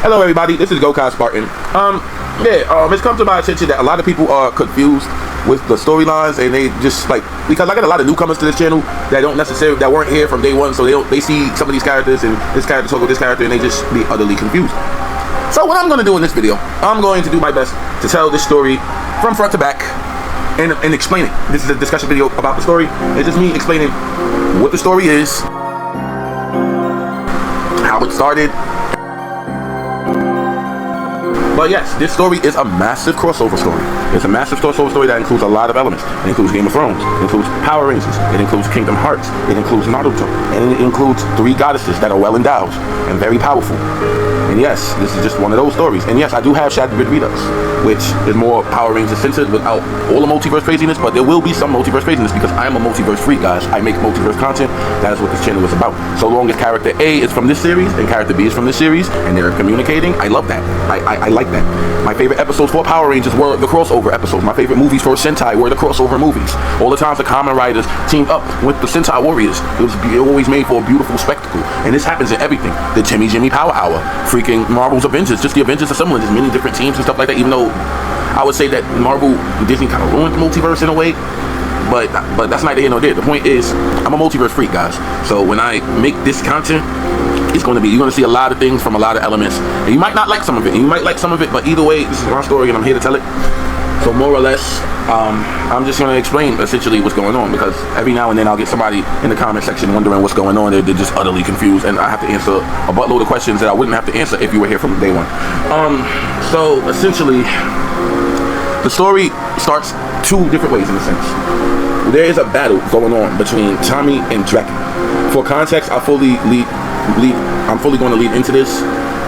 Hello everybody, this is Gokai Spartan. It's come to my attention that a lot of people are confused with the storylines, and they just because I got a lot of newcomers to this channel that weren't here from day one, so they see some of these characters and this character talk with this character and they just be utterly confused. So what I'm going to do in this video, I'm going to do my best to tell this story from front to back and explain it. This is a discussion video about the story. It's just me explaining what the story is, how it started. But yes, this story is a massive crossover story. It's a massive crossover story that includes a lot of elements. It includes Game of Thrones, it includes Power Rangers, it includes Kingdom Hearts, it includes Naruto, and it includes 3 goddesses that are well endowed and very powerful. And yes, this is just one of those stories. And yes, I do have Shattered Redux, which is more Power Rangers centered without all the multiverse craziness, but there will be some multiverse craziness because I am a multiverse freak, guys. I make multiverse content. That is what this channel is about. So long as character A is from this series and character B is from this series and they're communicating, I love that. I like that. My favorite episodes for Power Rangers were the crossover episodes. My favorite movies for Sentai were the crossover movies. All the times the Kamen Riders teamed up with the Sentai Warriors, it was always made for a beautiful spectacle. And this happens in everything. The Timmy Jimmy Power Hour, freaking Marvel's Avengers, just the Avengers assembling, there's many different teams and stuff like that, even though I would say that Marvel, Disney kind of ruined the multiverse in a way, but that's neither here nor there. The point is, I'm a multiverse freak, guys. So when I make this content, you're going to see a lot of things from a lot of elements, and you might not like some of it, and you might like some of it, but either way, this is my story and I'm here to tell it. So more or less, I'm just going to explain essentially what's going on, because every now and then I'll get somebody in the comment section wondering what's going on. They're just utterly confused, and I have to answer a buttload of questions that I wouldn't have to answer if you were here from day one. So essentially, the story starts 2 different ways in a sense. There is a battle going on between Tommy and Draken. For context, I'm fully going to lead into this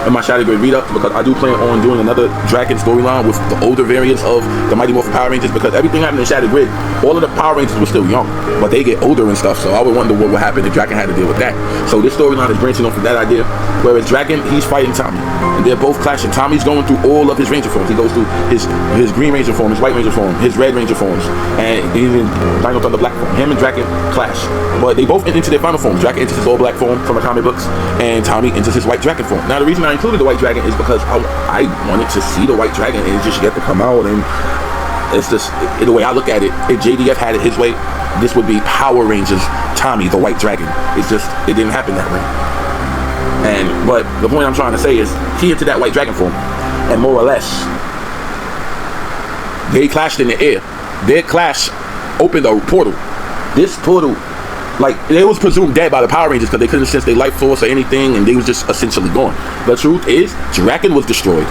in my Shattered Redux, because I do plan on doing another Draken storyline with the older variants of the Mighty Morphin Power Rangers, because everything happened in Shattered Grid, all of the Power Rangers were still young, but they get older and stuff, so I would wonder what would happen if Draken had to deal with that. So this storyline is branching off from that idea, whereas Draken, he's fighting Tommy, and they're both clashing. Tommy's going through all of his Ranger forms. He goes through his Green Ranger form, his White Ranger form, his Red Ranger forms, and even Dino Thunder Black form. Him and Draken clash, but they both enter into their final form. Draken enters his all black form from the comic books, and Tommy enters his White Dragon form. Now the reason I included the White Dragon is because I wanted to see the White Dragon and just get to come out, and it's just the way I look at it. If JDF had it his way, this would be Power Rangers Tommy the White Dragon. It's just, it didn't happen that way. But the point I'm trying to say is he entered that White Dragon form, and more or less they clashed in the air. Their clash opened a portal. This portal, they was presumed dead by the Power Rangers because they couldn't sense their life force or anything, and they was just essentially gone. The truth is, Draken was destroyed.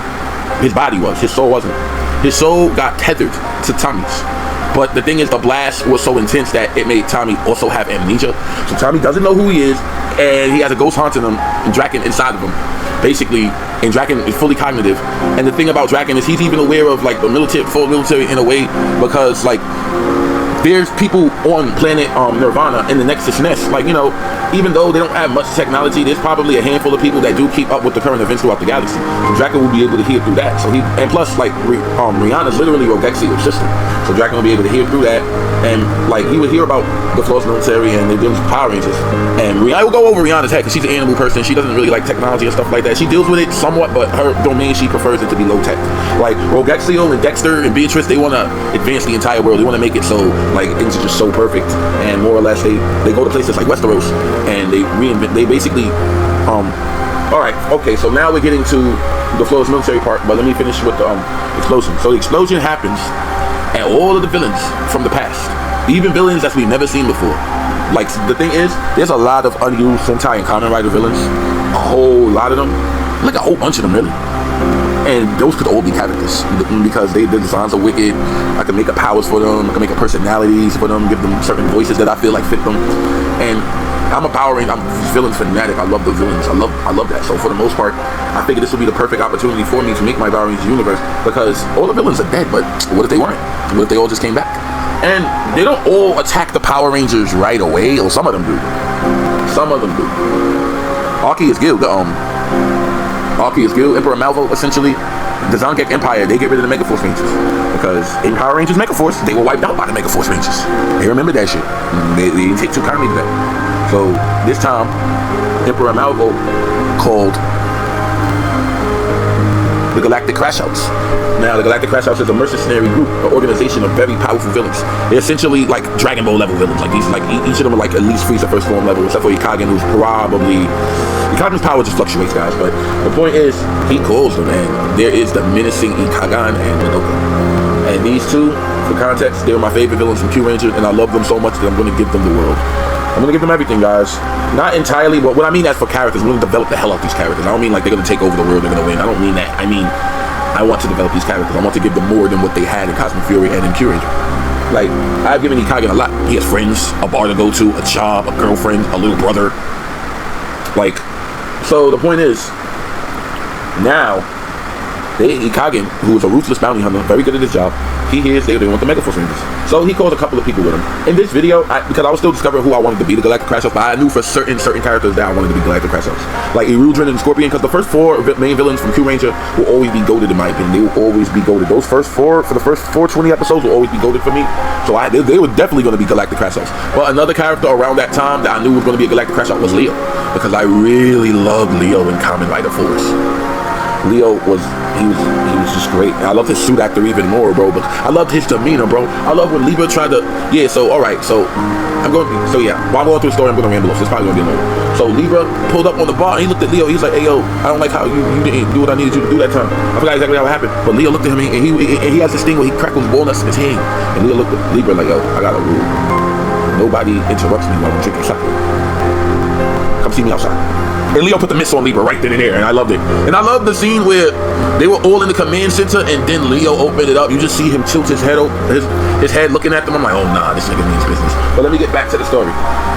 His body was. His soul wasn't. His soul got tethered to Tommy's. But the thing is, the blast was so intense that it made Tommy also have amnesia. So Tommy doesn't know who he is, and he has a ghost haunting him, and Draken inside of him, basically. And Draken is fully cognitive. And the thing about Draken is he's even aware of the military, full military in a way, because there's people on planet Nirvana in the Nexus Nest. Even though they don't have much technology, there's probably a handful of people that do keep up with the current events throughout the galaxy. So Draken will be able to hear through that. So plus Rihanna's literally Rogexio's sister. So Draken will be able to hear through that, and he would hear about the Floss military and the Power Rangers. And I will go over Rihanna's head because she's an animal person. She doesn't really like technology and stuff like that. She deals with it somewhat, but her domain, she prefers it to be low tech. Rogexio and Dexter and Beatrice, they want to advance the entire world. They want to make it so things are just so perfect, and more or less they go to places like Westeros, and they basically alright, okay, so now we're getting to the Floss military part, but let me finish with the explosion. So the explosion happens, and all of the villains from the past, even villains that we've never seen before, the thing is, there's a lot of unused Sentai and Kamen Rider villains, a whole lot of them, a whole bunch of them really. And those could all be characters because the designs are wicked. I can make up powers for them. I can make up personalities for them, give them certain voices that I feel like fit them. And I'm a Power Ranger. I'm a villain fanatic. I love the villains. I love that. So for the most part, I figured this would be the perfect opportunity for me to make my Power Rangers universe, because all the villains are dead. But what if they weren't? What if they all just came back? And they don't all attack the Power Rangers right away, or some of them do. Some of them do. Archie is good. Archie is good. Emperor Malvo, essentially, the Zongek Empire, they get rid of the Megaforce Rangers, because in Power Rangers Megaforce, they were wiped out by the Megaforce Rangers. They remember that shit. They didn't take too kindly to that. So this time, Emperor Malvo called the Galactic Crash House. Now, the Galactic Crash House is a mercenary group, an organization of very powerful villains. They're essentially like Dragon Ball level villains. Like these, like each of them are like at least Frieza first form level, except for Ikagen, who's probably Ikagen's power just fluctuates, guys. But the point is, he calls them, and there is the menacing Ikagen and Minoka. And these two, for context, they're my favorite villains from Q Ranger, and I love them so much that I'm going to give them the world. I'm going to give them everything, guys. Not entirely, but what I mean as for characters, I'm going to develop the hell out these characters. I don't mean like they're going to take over the world, they're going to win. I don't mean that. I mean, I want to develop these characters. I want to give them more than what they had in Cosmic Fury and in Q Ranger. Like, I've given Ikagen a lot. He has friends, a bar to go to, a job, a girlfriend, a little brother. Like, so the point is, now, Ikagen, who is a ruthless bounty hunter, very good at his job, he hears they want the Megaforce Rangers. So he calls a couple of people with him. In this video, because I was still discovering who I wanted to be the Galactic Crash House, but I knew for certain characters that I wanted to be Galactic Crash House. Like Erudrin and Scorpion, because the first four main villains from Q Ranger will always be goated in my opinion. They will always be goated. Those first four, for the first 420 episodes, will always be goated for me. So they were definitely going to be Galactic Crash House. But another character around that time that I knew was going to be a Galactic Crash House was Leo. Because I really loved Leo in Kamen Rider Force. Leo was just great. And I love his suit actor even more, bro. But I loved his demeanor, bro. I love when Libra tried to, yeah. So all right, so I'm going. So yeah, while I'm going through the story, I'm going to ramble off. It's probably going to be long. So Libra pulled up on the bar and he looked at Leo. He was like, "Hey yo, I don't like how you didn't do what I needed you to do that time." I forgot exactly how it happened, but Leo looked at him and he has this thing where he crackles walnuts in his hand. And Leo looked at Libra like, "Yo, I got a rule. Nobody interrupts me while I'm drinking sake. Come see me outside." And Leo put the mitts on Libra right then and there, and I loved it. And I love the scene where they were all in the command center, and then Leo opened it up. You just see him tilt his head, his head looking at them. I'm like, oh nah, this nigga means business. But let me get back to the story.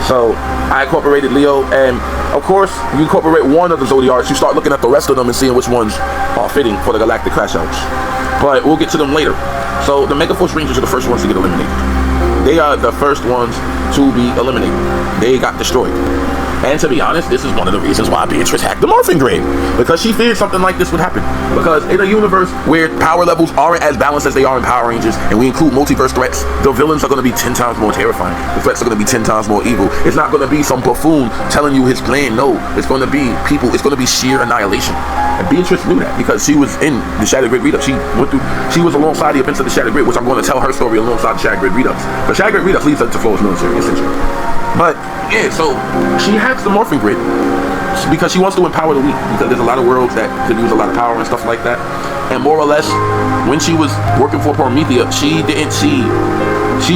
So I incorporated Leo, and of course, you incorporate one of the Zodiacs, you start looking at the rest of them and seeing which ones are fitting for the Galactic Crash House. But we'll get to them later. So the Megaforce Rangers are the first ones to get eliminated. They are the first ones to be eliminated. They got destroyed. And to be honest, this is one of the reasons why Beatrice hacked the morphing grade. Because she feared something like this would happen. Because in a universe where power levels aren't as balanced as they are in Power Rangers, and we include multiverse threats, the villains are going to be 10 times more terrifying. The threats are going to be 10 times more evil. It's not going to be some buffoon telling you his plan. No, it's going to be people. It's going to be sheer annihilation. And Beatrice knew that because she was in the Shattered Grid Redux. She was alongside the events of the Shattered Grid, which I'm going to tell her story alongside the Shattered Grid Redux. The Shattered Grid Redux leads up to Flo's military, essentially. But yeah, so she hacks the morphing grid because she wants to empower the weak, because there's a lot of worlds that could use a lot of power and stuff like that. And more or less, when she was working for Promethea, she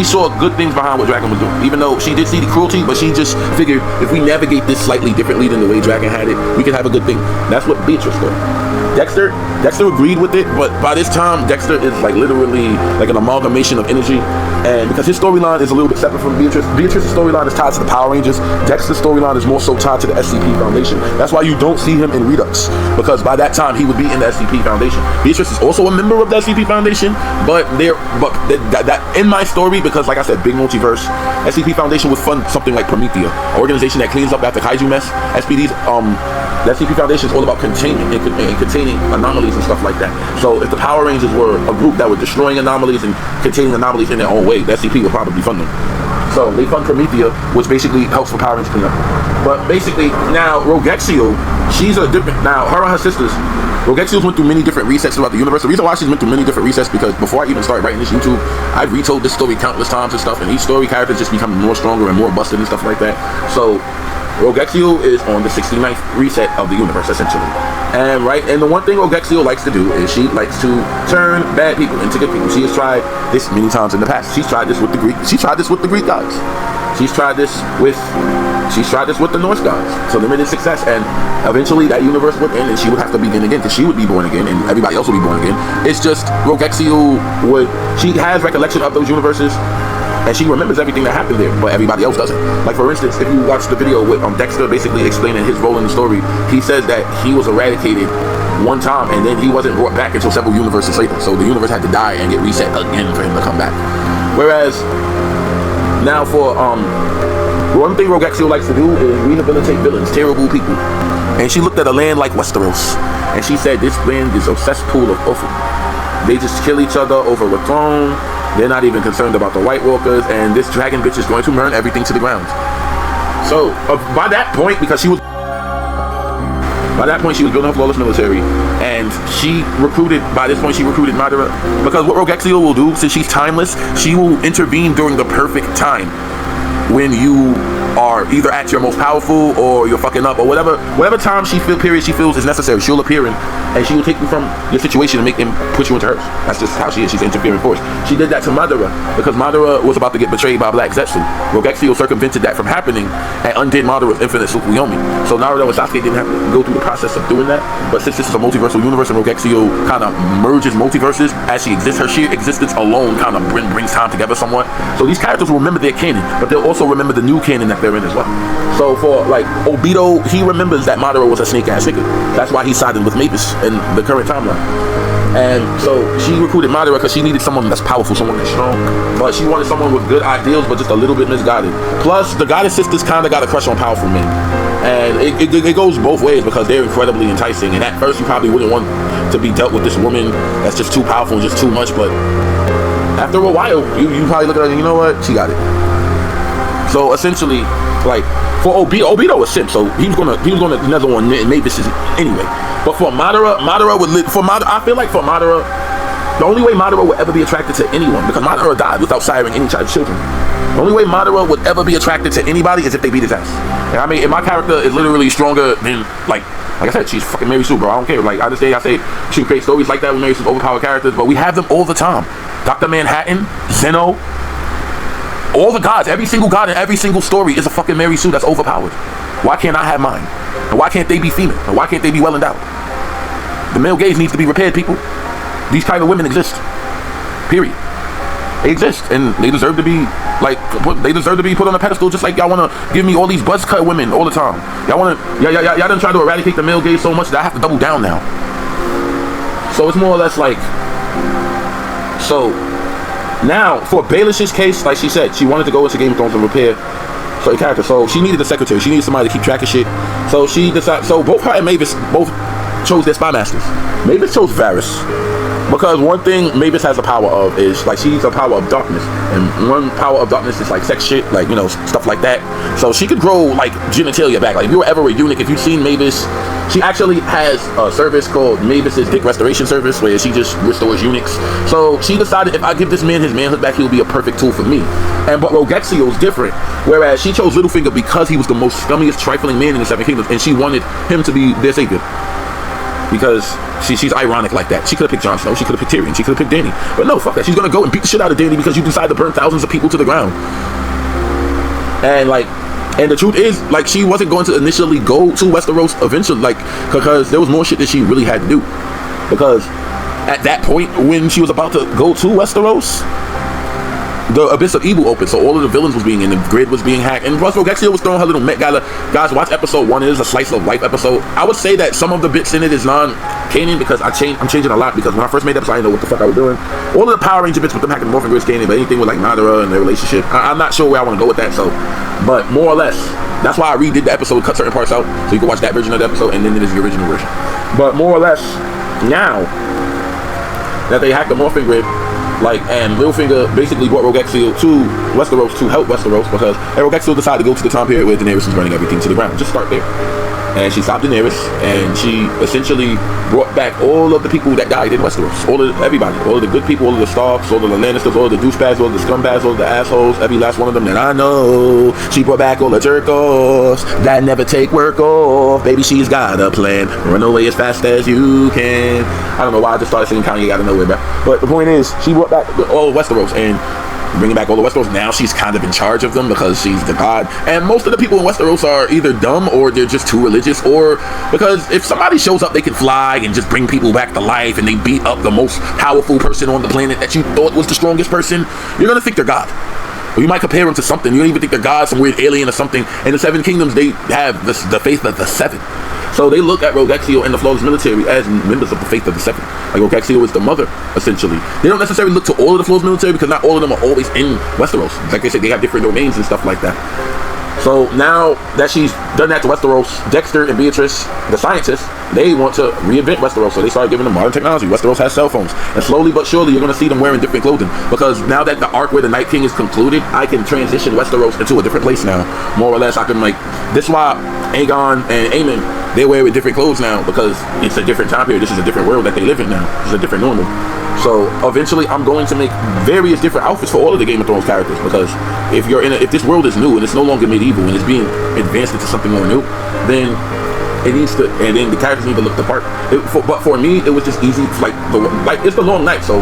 saw good things behind what Dragon was doing. Even though she did see the cruelty, but she just figured if we navigate this slightly differently than the way Dragon had it, we could have a good thing. That's what Beatrice did. Dexter agreed with it, but by this time, Dexter is like literally like an amalgamation of energy. And because his storyline is a little bit separate from Beatrice's storyline is tied to the Power Rangers. Dexter's storyline is more so tied to the SCP Foundation. That's why you don't see him in Redux, because by that time he would be in the SCP Foundation. Beatrice is also a member of the SCP Foundation, but that in my story, because like I said, big multiverse, SCP Foundation would fund something like Promethea, an organization that cleans up after kaiju mess. SPD's the SCP Foundation is all about containment and containing anomalies and stuff like that. So if the Power Rangers were a group that were destroying anomalies and containing anomalies in their own way, the SCP would probably fund them. So they fund Promethea, which basically helps the Power Rangers clean up. But basically, now Rogexio, she's a different, now her and her sisters, Rogexio went through many different resets throughout the universe. The reason why she's went through many different resets, because before I even started writing this YouTube, I've retold this story countless times and stuff, and each story characters just become more stronger and more busted and stuff like that. So Rogexio is on the 69th reset of the universe, essentially. And the one thing Rogexio likes to do is she likes to turn bad people into good people. She has tried this many times in the past. She's tried this with the Greek. She tried this with the Greek gods. She's tried this with the Norse gods. So limited success, and eventually that universe would end, and she would have to begin again, because she would be born again, and everybody else would be born again. It's just Rogexio she has recollection of those universes, and she remembers everything that happened there, but everybody else doesn't. Like for instance, if you watch the video with Dexter basically explaining his role in the story, he says that he was eradicated one time and then he wasn't brought back until several universes later. So the universe had to die and get reset again for him to come back. Whereas now for one thing Rogexio likes to do is rehabilitate villains, terrible people. And she looked at a land like Westeros, and she said this land is a cesspool of offal. They just kill each other over a throne. They're not even concerned about the White Walkers, and this dragon bitch is going to burn everything to the ground. So by that point, she was building a flawless military, and she recruited, by this point, she recruited Madara. Because what Rogexio will do, since she's timeless, she will intervene during the perfect time when you are either at your most powerful or you're fucking up or whatever time she feels is necessary. She'll appear in, and she will take you from your situation and put you into hers. That's just how she is. She's an interfering force. She did that to Madara because Madara was about to get betrayed by Black Zetsu. Rogexio circumvented that from happening and undid Madara's infinite Tsukuyomi. So Naruto and Sasuke didn't have to go through the process of doing that. But since this is a multiversal universe and Rogexio kind of merges multiverses as she exists, her sheer existence alone kind of brings time together somewhat. So these characters will remember their canon, but they'll also remember the new canon that they're in as well. So for like Obito, he remembers that Madara was a snake ass nigga. That's why he sided with Mavis in the current timeline. And so she recruited Madara because she needed someone that's powerful, someone that's strong, but she wanted someone with good ideals but just a little bit misguided. Plus the goddess sisters kind of got a crush on powerful men, and it goes both ways because they're incredibly enticing. And at first you probably wouldn't want to be dealt with this woman that's just too powerful and just too much, but after a while you probably look at her and you know what, she got it. So essentially, like for Obito was simp, so he was gonna another one Mavis anyway. But for Madara I feel like for Madara, the only way Madara would ever be attracted to anyone, because Madara died without siring any children. The only way Madara would ever be attracted to anybody is if they beat his ass. And I mean, if my character is literally stronger than like I said, she's fucking Mary Sue, bro. I don't care. Like I say she creates stories like that with Mary Sue's overpowered characters, but we have them all the time. Dr. Manhattan, Zeno, all the gods, every single god in every single story is a fucking Mary Sue that's overpowered. Why can't I have mine? And why can't they be female? And why can't they be well endowed? The male gaze needs to be repaired, people. These kind of women exist. Period. They exist, and they deserve to be put on a pedestal, just like y'all want to give me all these buzz cut women all the time. Y'all done try to eradicate the male gaze so much that I have to double down now. So it's more or less like, so now for Baelish's case, like she said, she wanted to go into Game of Thrones and repair certain characters. So she needed a secretary. She needed somebody to keep track of shit. So she decided. So both her and Mavis both chose their spy masters. Mavis chose Varys because one thing Mavis has a power of is like she's a power of darkness, and one power of darkness is like sex shit, like you know, stuff like that. So she could grow like genitalia back. Like if you were ever a eunuch, if you've seen Mavis, she actually has a service called Mavis's Dick Restoration Service where she just restores eunuchs. So she decided if I give this man his manhood back, he'll be a perfect tool for me. But Rogexio's different, whereas she chose Littlefinger because he was the most scummiest, trifling man in the Seven Kingdoms, and she wanted him to be their savior. Because she's ironic like that. She could have picked Jon Snow, she could have picked Tyrion, she could have picked Dany. But no, fuck that. She's gonna go and beat the shit out of Dany because you decide to burn thousands of people to the ground. And the truth is, like, she wasn't going to initially go to Westeros eventually, like, because there was more shit that she really had to do. Because at that point, when she was about to go to Westeros, the Abyss of Evil opened, so all of the villains was being in, the grid was being hacked, and plus Rogexio was throwing her little Met Gala. Guys, watch episode 1. It is a slice of life episode. I would say that some of the bits in it is non-canon because I'm changing a lot, because when I first made the episode, I didn't know what the fuck I was doing. All of the Power Ranger bits with them hacking the morphing grid is canon, but anything with like Madara and their relationship, I'm not sure where I want to go with that. So, but more or less, that's why I redid the episode, cut certain parts out, so you can watch that version of the episode, and then it is the original version. But more or less, now that they hacked the morphing grid, like, and Littlefinger basically brought Rogexio to Westeros to help Westeros, because Rogexio decided to go to the time period where Daenerys was burning everything to the ground. Just start there. And she stopped Daenerys, and she essentially brought back all of the people that died in Westeros. Everybody. All of the good people, all of the Starks, all of the Lannisters, all of the douchebags, all of the scumbags, all of the assholes, every last one of them that I know. She brought back all the jerk-offs that never take work off. Baby, she's got a plan. Run away as fast as you can. I don't know why I just started singing Kanye out of nowhere, but the point is, she brought back all of Westeros, and bringing back all the Westeros. Now she's kind of in charge of them because she's the god. And most of the people in Westeros are either dumb or they're just too religious, or because if somebody shows up, they can fly and just bring people back to life, and they beat up the most powerful person on the planet that you thought was the strongest person, you're gonna think they're God. Or you might compare them to something. You don't even think they're God, some weird alien or something. In the Seven Kingdoms, they have the faith of the Seven. So they look at Rogexio and the flawless military as members of the faith of the Seven. Like Rogexio is the mother, essentially. They don't necessarily look to all of the flawless military because not all of them are always in Westeros. Like they said, they have different domains and stuff like that. So now that she's done that to Westeros, Dexter and Beatrice, the scientists, they want to reinvent Westeros. So they started giving them modern technology. Westeros has cell phones. And slowly but surely, you're going to see them wearing different clothing. Because now that the arc where the Night King is concluded, I can transition Westeros into a different place now. More or less, I can, like, this is why Aegon and Aemon they wear with different clothes now because it's a different time period. This is a different world that they live in now. This is a different normal. So eventually I'm going to make various different outfits for all of the Game of Thrones characters, because if this world is new and it's no longer medieval and it's being advanced into something more new, then it needs to, and then the characters need to look the part. But for me, it was just easy. It's the long night, so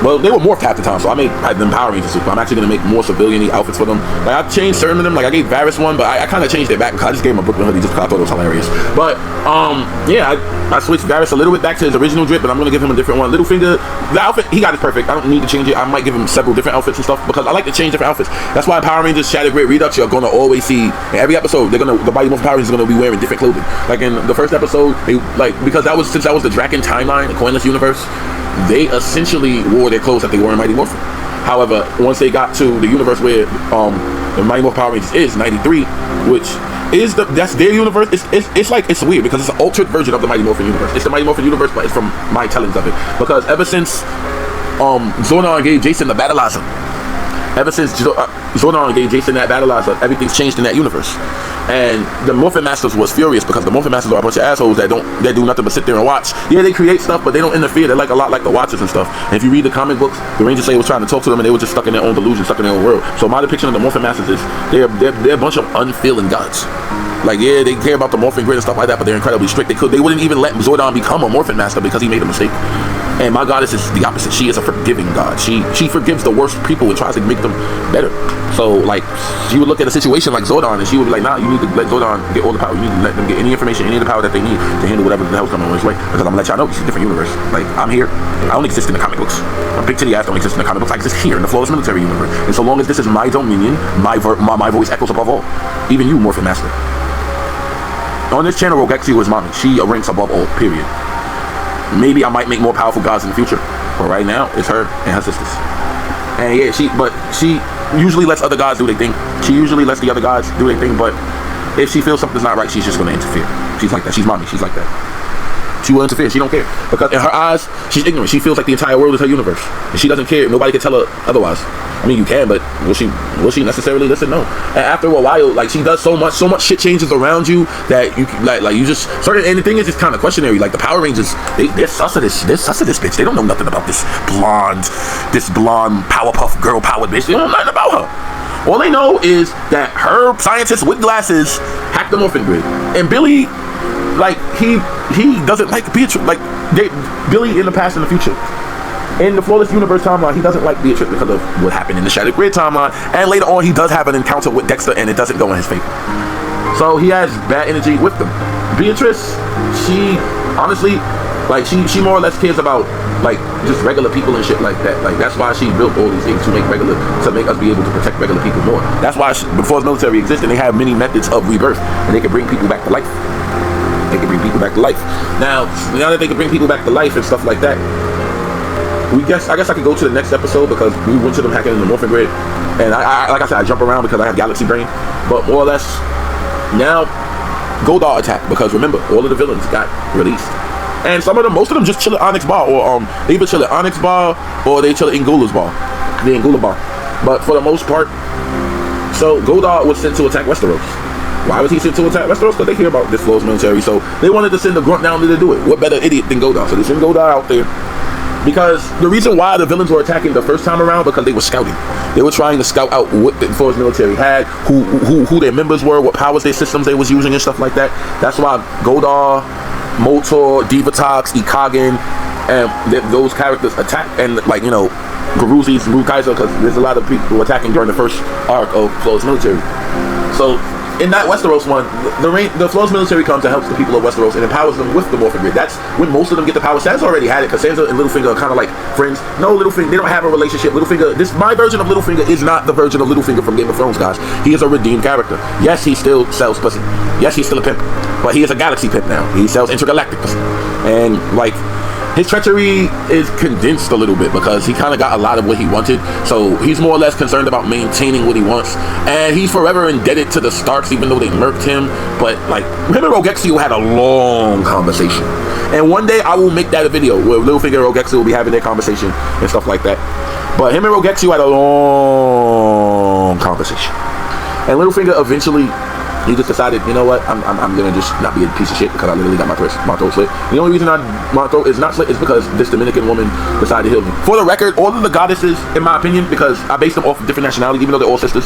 well, they were morphed half the time, so I made them Power Rangers suits. I'm actually gonna make more civilian-y outfits for them. Like, I changed certain of them. Like, I gave Varys one, but I kind of changed it back because I just gave him a Brooklyn hoodie just because I thought it was hilarious. But yeah, I switched Varys a little bit back to his original drip, but I'm gonna give him a different one. Littlefinger, the outfit he got is perfect. I don't need to change it. I might give him several different outfits and stuff because I like to change different outfits. That's why Power Rangers Shattered Great Redux, you're gonna always see in every episode the Mighty Morphin Power Rangers are gonna be wearing different clothing. Like in the first episode, because since that was the Draken timeline, the coinless universe, they essentially wore their clothes that they wore in Mighty Morphin. However, once they got to the universe where the Mighty Morphin Power Rangers is 93, which is that's their universe. It's weird because it's an altered version of the Mighty Morphin universe. It's the Mighty Morphin universe, but it's from my tellings of it. Because ever since Zordon gave Jason the Battleizer, ever since Zordon gave Jason that Battleizer, everything's changed in that universe. And the Morphin Masters was furious because the Morphin Masters are a bunch of assholes that do nothing but sit there and watch. Yeah, they create stuff, but they don't interfere. They're like a lot like the Watchers and stuff. And if you read the comic books, the Rangers say was trying to talk to them, and they were just stuck in their own delusion, stuck in their own world. So my depiction of the Morphin Masters is they're a bunch of unfeeling gods. Like, yeah, they care about the morphing grid and stuff like that, but they're incredibly strict. They wouldn't even let Zordon become a Morphin Master because he made a mistake. And my goddess is the opposite. She is a forgiving god. She forgives the worst people and tries to make them better. So, like, she would look at a situation like Zordon and she would be like, nah, you need to let Zordon get all the power. You need to let them get any information, any of the power that they need to handle whatever the hell's coming on his way. Because I'm gonna let y'all know, it's a different universe. Like, I'm here. I don't exist in the comic books. My big titty ass don't exist in the comic books. I exist here in the flawless military universe. And so long as this is my dominion, my voice echoes above all. Even you, Morphin Master. On this channel, Rogexio is mommy. She ranks above all, period. Maybe I might make more powerful gods in the future, but right now it's her and her sisters. And yeah, she usually lets other gods do their thing. She usually lets the other gods do their thing, but if she feels something's not right, she's just gonna interfere. She's like that. She's mommy. She's like that. She will interfere. She don't care because in her eyes, she's ignorant. She feels like the entire world is her universe, and she doesn't care. Nobody can tell her otherwise. I mean, you can, but will she necessarily listen? No. And after a while, like, she does so much shit changes around you that you like you just certain. And the thing is, it's kind of questionary. Like the Power Rangers, they're sus of this. They're sus of this bitch. They don't know nothing about this blonde Powerpuff Girl powered bitch. They don't know nothing about her. All they know is that her scientists with glasses hacked the morphing grid, and Billy, like, he doesn't like Beatrice. Like, Billy in the past and the future. In the Flawless Universe timeline, he doesn't like Beatrice because of what happened in the Shattered Grid timeline. And later on, he does have an encounter with Dexter, and it doesn't go in his favor. So he has bad energy with them. Beatrice, she honestly, like, she more or less cares about, like, just regular people and shit like that. Like, that's why she built all these things to make us be able to protect regular people more. That's why before the military existed, they had many methods of rebirth, and they could bring people back to life. They could bring people back to life. Now that they can bring people back to life and stuff like that, I guess I could go to the next episode because we went to them hacking in the morphing grid, and I like I said, I jump around because I have galaxy brain. But more or less, now Goldar attacked because remember, all of the villains got released, and most of them just chill at Onyx Bar, or they either chill at Onyx Bar or they chill at Ingula's Bar, the Ingula Bar. But for the most part, so Goldar was sent to attack Westeros. Why was he sent to attack Westeros? Because they hear about this flawless military, so they wanted to send a grunt down there to do it. What better idiot than Goldar? So they sent Goldar out there. Because the reason why the villains were attacking the first time around, because they were scouting. They were trying to scout out what the Flawless military had, who their members were, what powers their systems they was using and stuff like that. That's why Goldar, Motor, Divatox, Ikagen, and those characters attack, and like, you know, Garuzzi's, Ru Kaiser, because there's a lot of people attacking during the first arc of Flawless military. So in that Westeros one, the Flawless military comes and helps the people of Westeros and empowers them with the morphing grid. That's when most of them get the power. Sansa already had it because Sansa and Littlefinger are kind of like friends. No, Littlefinger, they don't have a relationship. Littlefinger, my version of Littlefinger is not the version of Littlefinger from Game of Thrones, guys. He is a redeemed character. Yes, he still sells pussy. Yes, he's still a pimp, but he is a galaxy pimp now. He sells intergalactic pussy, and like, his treachery is condensed a little bit because he kind of got a lot of what he wanted. So he's more or less concerned about maintaining what he wants. And he's forever indebted to the Starks, even though they murked him. But like, him and Rogexio had a long conversation. And one day I will make that a video where Littlefinger and Rogexio will be having their conversation and stuff like that. But him and Rogexio had a long conversation. And Littlefinger eventually He just decided, you know what, I'm gonna just not be a piece of shit because I literally got my throat slit. The only reason my throat is not slit is because this Dominican woman decided to heal me. For the record, all of the goddesses, in my opinion, because I based them off of different nationalities, even though they're all sisters,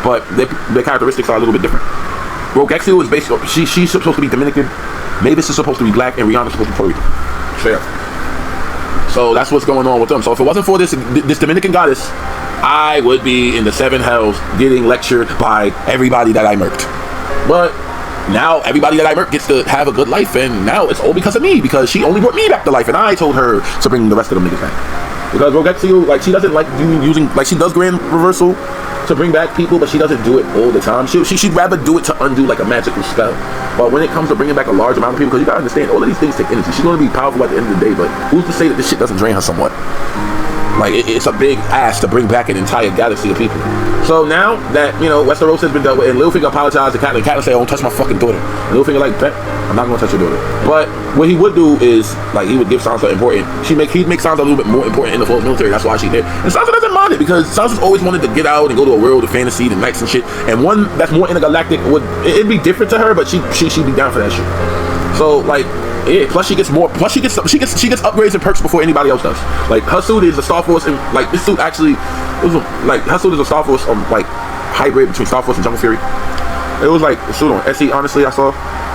but their characteristics are a little bit different. Rogexio is based on, she's supposed to be Dominican, Mavis is supposed to be black, and Rihanna's supposed to be Puerto Rican. Straight up. So that's what's going on with them. So if it wasn't for this Dominican goddess, I would be in the 7 hells getting lectured by everybody that I murked. But now everybody that I murked gets to have a good life, and now it's all because of me, because she only brought me back to life, and I told her to bring the rest of them niggas back. Because Rogexio, like, she doesn't like using, like, she does grand reversal to bring back people, but she doesn't do it all the time. She'd rather do it to undo like a magical spell. But when it comes to bringing back a large amount of people, because you gotta understand, all of these things take energy. She's gonna be powerful at the end of the day, but who's to say that this shit doesn't drain her somewhat? Like, it's a big ask to bring back an entire galaxy of people. So now that, you know, Westeros has been dealt with, and Littlefinger apologized to Catelyn, and Catelyn said, don't touch my fucking daughter. And Littlefinger like, bet, I'm not gonna touch your daughter. But what he would do is, like, he would give Sansa important. He'd make Sansa a little bit more important in the False military. That's why she's there. And Sansa doesn't mind it, because Sansa's always wanted to get out and go to a world of fantasy and knights and shit. And one that's more intergalactic it'd be different to her, but she'd be down for that shit. So, like, yeah, plus she gets upgrades and perks before anybody else does. Like, her suit is a Star Force, and like this suit actually her suit is a Star Force like hybrid between Star Force and Jungle Fury. It was like a suit on Etsy, honestly. I saw.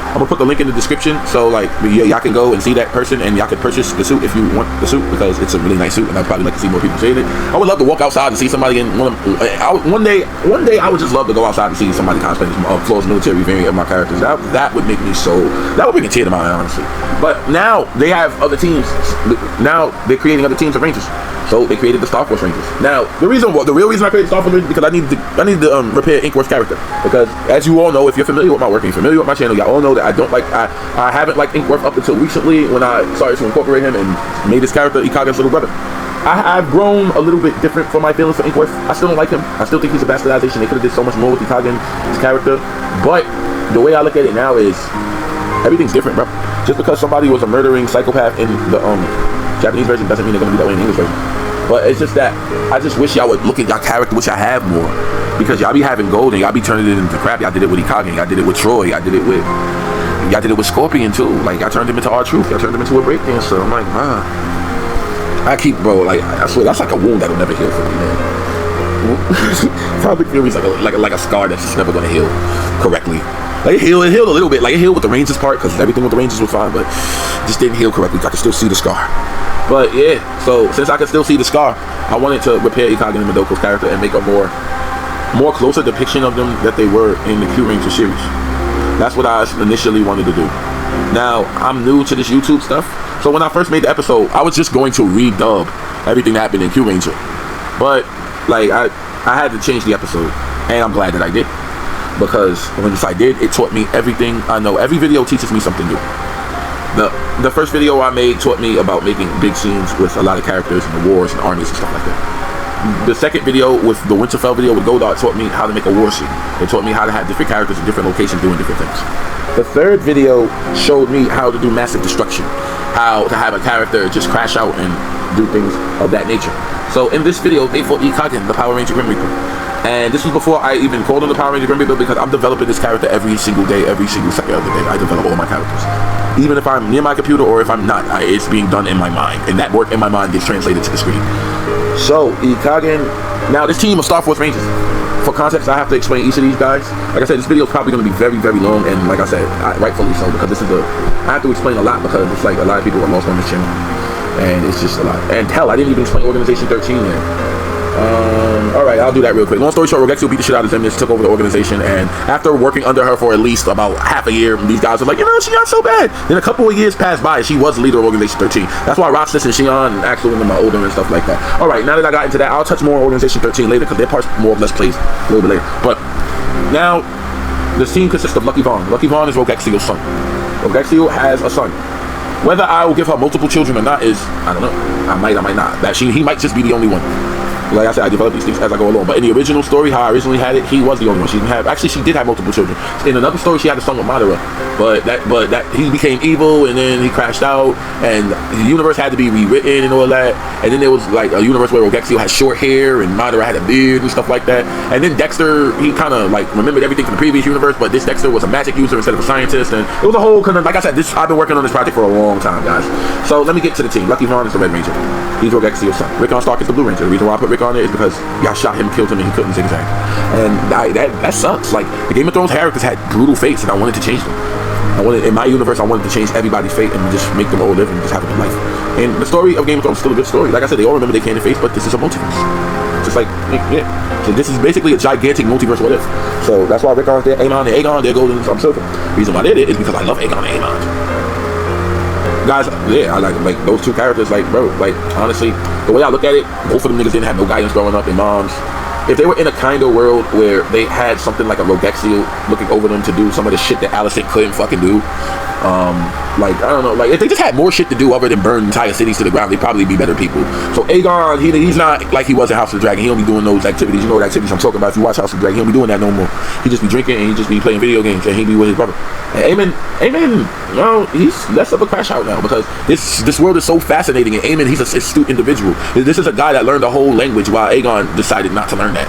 I'm gonna put the link in the description, so like, yeah, y'all can go and see that person, and y'all can purchase the suit if you want the suit, because it's a really nice suit, and I'd probably like to see more people seeing it. I would love to walk outside and see somebody in one day I would just love to go outside and see somebody cosplay Flawless military variant of my characters. That would make me that would bring a tear to my eye, honestly. But now they have other teams. Now they're creating other teams of Rangers. So they created the Star Force Rangers. Now, the real reason I created Star Force Rangers is because I needed to repair Inkworth's character. Because as you all know, if you're familiar with my work, and you're familiar with my channel, y'all all know that I haven't liked Inkworth up until recently, when I started to incorporate him and made his character Ikagen's little brother. I've grown a little bit different from my feelings for Inkworth. I still don't like him. I still think he's a bastardization. They could have did so much more with Ikagen's character. But the way I look at it now is everything's different, bro. Just because somebody was a murdering psychopath in the Japanese version doesn't mean they're gonna be that way in the English version. But it's just that I just wish y'all would look at y'all character, which I have more, because y'all be having gold and y'all be turning it into crap. Y'all did it with Ikage, y'all did it with Troy, y'all did it with Scorpion too. Like, I turned him into R-Truth, y'all turned him into a breakdancer. I'm like, I swear that's like a wound that'll never heal for me, man. Probably Fury's like a scar that's just never gonna heal correctly. Like, it healed a little bit. Like, it healed with the Rangers part, because everything with the Rangers was fine, but it just didn't heal correctly. I could still see the scar. But yeah, so since I could still see the scar, I wanted to repair Ikage and Madoko's character and make a more closer depiction of them that they were in the Q Ranger series. That's what I initially wanted to do. Now, I'm new to this YouTube stuff, so when I first made the episode, I was just going to redub everything that happened in Q Ranger. But like, I had to change the episode, and I'm glad that I did, because once I did, it taught me everything I know. Every video teaches me something new. The first video I made taught me about making big scenes with a lot of characters and the wars and armies and stuff like that. The second video with the Winterfell video with Goldar taught me how to make a war scene. It taught me how to have different characters in different locations doing different things. The third video showed me how to do massive destruction, how to have a character just crash out and do things of that nature. So in this video, they fought Ikagen, the Power Ranger Grim Reaper. And this was before I even called him the Power Ranger Grim Reaper, because I'm developing this character every single day, every single second of the day. I develop all my characters. Even if I'm near my computer or if I'm not, it's being done in my mind. And that work in my mind gets translated to the screen. So, Ikagen, now this team of Star Force Rangers. For context, I have to explain each of these guys. Like I said, this video is probably going to be very, very long. And like I said, rightfully so, because I have to explain a lot, because it's like a lot of people are lost on this channel. And it's just a lot. And hell, I didn't even explain Organization 13 yet. Alright, I'll do that real quick. Long story short, Rogexio beat the shit out of Xemnas, took over the organization, and after working under her for at least about half a year, these guys are like, you know, she's not so bad. Then a couple of years passed by, and she was the leader of Organization 13. That's why Roxas and Shion and Axel and them are older and stuff like that. Alright, now that I got into that, I'll touch more on Organization 13 later, because their parts more or less plays a little bit later. But now, the team consists of Lucky Vaughn. Lucky Vaughn is Rogexio's son. Rogexio has a son. Whether I will give her multiple children or not is, I don't know. I might not. He might just be the only one. Like I said, I develop these things as I go along. But in the original story, how I originally had it, he was the only one. She didn't have. Actually, she did have multiple children. In another story, she had a son with Madara, but that he became evil, and then he crashed out, and the universe had to be rewritten and all that. And then there was like a universe where Rogexio had short hair and Madara had a beard and stuff like that. And then Dexter, he kind of like remembered everything from the previous universe, but this Dexter was a magic user instead of a scientist, and it was a whole kind of, like I said, this I've been working on this project for a long time, guys. So let me get to the team. Lucky Vaughn is the Red Ranger. He's Rogexio's son. Rickon Stark is the Blue Ranger. The reason why I put Rick on it is because y'all shot him, killed him, and he couldn't zigzag. And that sucks. Like, the Game of Thrones characters had brutal fates, and I wanted to change them. In my universe, I wanted to change everybody's fate and just make them all live and just have a good life. And the story of Game of Thrones is still a good story. Like I said, they all remember their canon face, but this is a multiverse. Just like, yeah. So this is basically a gigantic multiverse what if. So that's why Rickon's there, Aemon, and Aegon, they're golden. So I'm certain. The reason why they're there is because I love Aegon and Aemon. Guys, yeah, I like those two characters. Like, bro, like, honestly, the way I look at it, both of them niggas didn't have no guidance growing up, and moms. If they were in a kind of world where they had something like a Rogexio looking over them to do some of the shit that Alicent couldn't fucking do, like, I don't know, like, if they just had more shit to do other than burn entire cities to the ground, they'd probably be better people. So Aegon, he's not like he was in House of the Dragon. He don't be doing those activities. You know what activities I'm talking about. If you watch House of the Dragon, he don't be doing that no more. He just be drinking and he just be playing video games, and he be with his brother. And Aemon, well, he's less of a crash out now because this world is so fascinating, and Aemon, he's an astute individual. This is a guy that learned the whole language while Aegon decided not to learn that.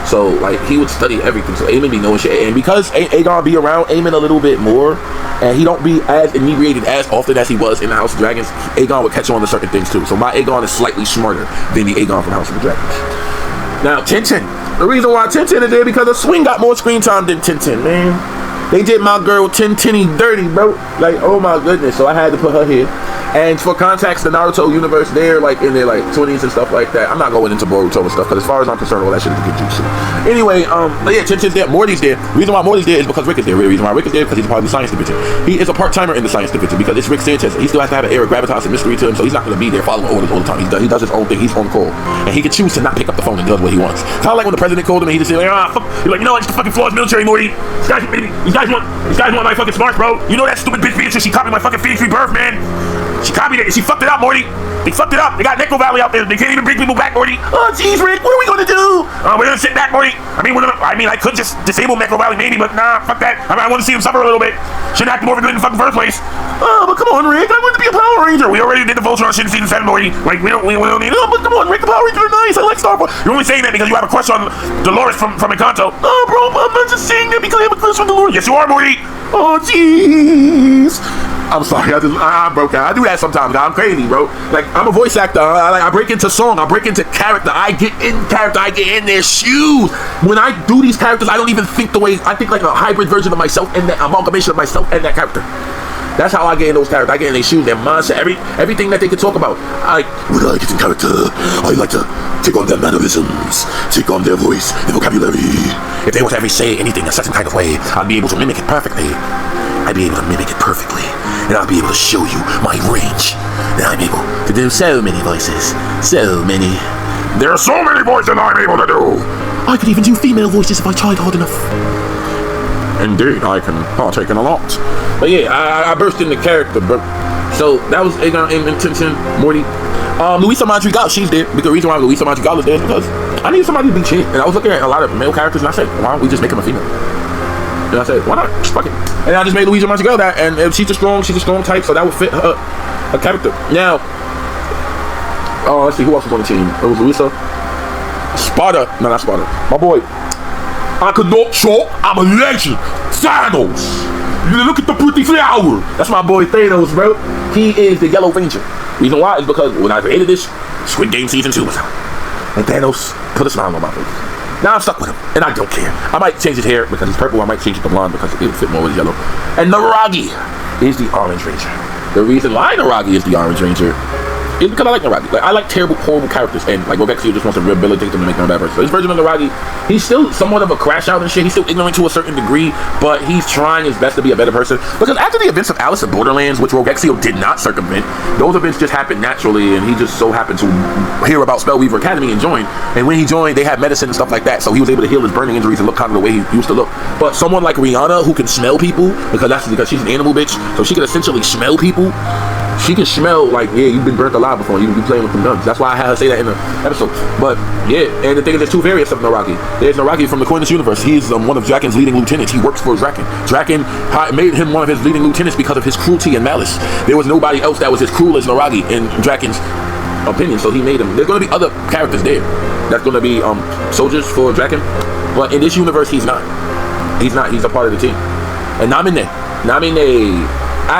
So, like, he would study everything. So Aemon be knowing shit, and because Aegon be around Aemon a little bit more, and he don't be as inebriated as often as he was in the House of Dragons, Aegon would catch on to certain things too. So my Aegon is slightly smarter than the Aegon from House of the Dragons. Now, Tintin. The reason why Tintin is there because the Swing got more screen time than Tintin, man. They did my girl Tintinny dirty, bro. Like, oh my goodness. So I had to put her here. And for context, the Naruto universe, they're like in their like 20s and stuff like that. I'm not going into Boruto and stuff because as far as I'm concerned, all that shit is good juice. Anyway, but yeah, Tintin's there. Morty's there. The reason why Morty's there is because Rick is there. The reason why Rick is there is because he's a part of the science division. He is a part-timer in the science division because it's Rick Sanchez. He still has to have an air of gravitas and mystery to him, so he's not going to be there following orders all the time. He does his own thing. He's on call. And he can choose to not pick up the phone and does what he wants. Kind of like when the president called him and he just said, like, fuck. He's like, you know what, it's the fucking flawed military, Morty. These guys want my fucking smarts, bro. You know that stupid bitch Beatrice, she copied my fucking Phoenix Rebirth, man. She copied it and she fucked it up, Morty. They fucked it up. They got Necro Valley out there. They can't even bring people back, Morty. Oh, jeez, Rick, what are we gonna do? We're gonna sit back, Morty. I could just disable Necro Valley maybe, but nah, fuck that. I want to see them suffer a little bit. Shouldn't act more of a good in the fucking first place. Oh, but come on, Rick. I want to be a Power Ranger. We already did the Voltron shit in season 7, Morty. Like, we don't need. Oh, but come on, Rick. The Power Rangers are nice. I like Star Wars. You're only saying that because you have a crush on Dolores from Kanto. Oh, bro, I'm not just saying that because I have a crush on Dolores. Yes, you are, Morty. Oh, jeez. I'm sorry, I broke out. I do that sometimes, guys. I'm crazy, bro. Like, I'm a voice actor. I break into song. I break into character. I get in character. I get in their shoes. When I do these characters, I don't even think the way... I think like a hybrid version of myself and that amalgamation of myself and that character. That's how I get in those characters. I get in their shoes, their mindset, everything that they can talk about. When I get in character, I like to take on their mannerisms, take on their voice, their vocabulary. If they were to ever say anything a certain kind of way, I'd be able to mimic it perfectly. I'd be able to mimic it perfectly. And I'll be able to show you my range. And I'm able to do so many voices. So many. There are so many voices I'm able to do. I could even do female voices if I tried hard enough. Indeed, I can partake in a lot. But yeah, I burst into character, bro. So that was Aegon, Tintin, Morty. Luisa Madrigal, she's there. Because the reason why Luisa Madrigal is there is because I need somebody to be chick. And I was looking at a lot of male characters and I said, why don't we just make him a female? And I said, why not? Fuck it. And I just made Luisa Madrigal that, and she's a strong type, so that would fit her character. Now, let's see, who else was on the team? It was Luisa. Sparta. No, not Sparta. My boy. I could not talk. I'm a legend. Thanos. Look at the pretty flower. That's my boy Thanos, bro. He is the Yellow Ranger. Reason why is because when I created this, Squid Game Season 2 was out. And Thanos put a smile on my face. Now I'm stuck with him, and I don't care. I might change his hair because he's purple. I might change it to blonde because it would fit more with yellow. And Naragi is the Orange Ranger. The reason why Naragi is the Orange Ranger is because I like Naragi. Like, I like terrible, horrible characters, and like Rogexio just wants to rehabilitate them and make them a bad person. So this version of Naragi, he's still somewhat of a crash out and shit. He's still ignorant to a certain degree, but he's trying his best to be a better person. Because after the events of Alice in Borderlands, which Rogexio did not circumvent, those events just happened naturally, and he just so happened to hear about Spellweaver Academy and join. And when he joined, they had medicine and stuff like that, so he was able to heal his burning injuries and look kind of the way he used to look. But someone like Rihanna, who can smell people, because she's an animal bitch, so she can essentially smell people. she can smell like, yeah, you've been burnt alive before. You be playing with them guns. That's why I had her say that in the episode. But yeah, and the thing is, there's two variants of Naraki. There's Naraki from the Coinus universe. He's one of Draken's leading lieutenants. He works for Draken. Draken made him one of his leading lieutenants because of his cruelty and malice. There was nobody else that was as cruel as Naraki in Draken's opinion, so he made him. There's going to be other characters there that's going to be soldiers for Draken, but in this universe he's not. He's a part of the team. And Namine,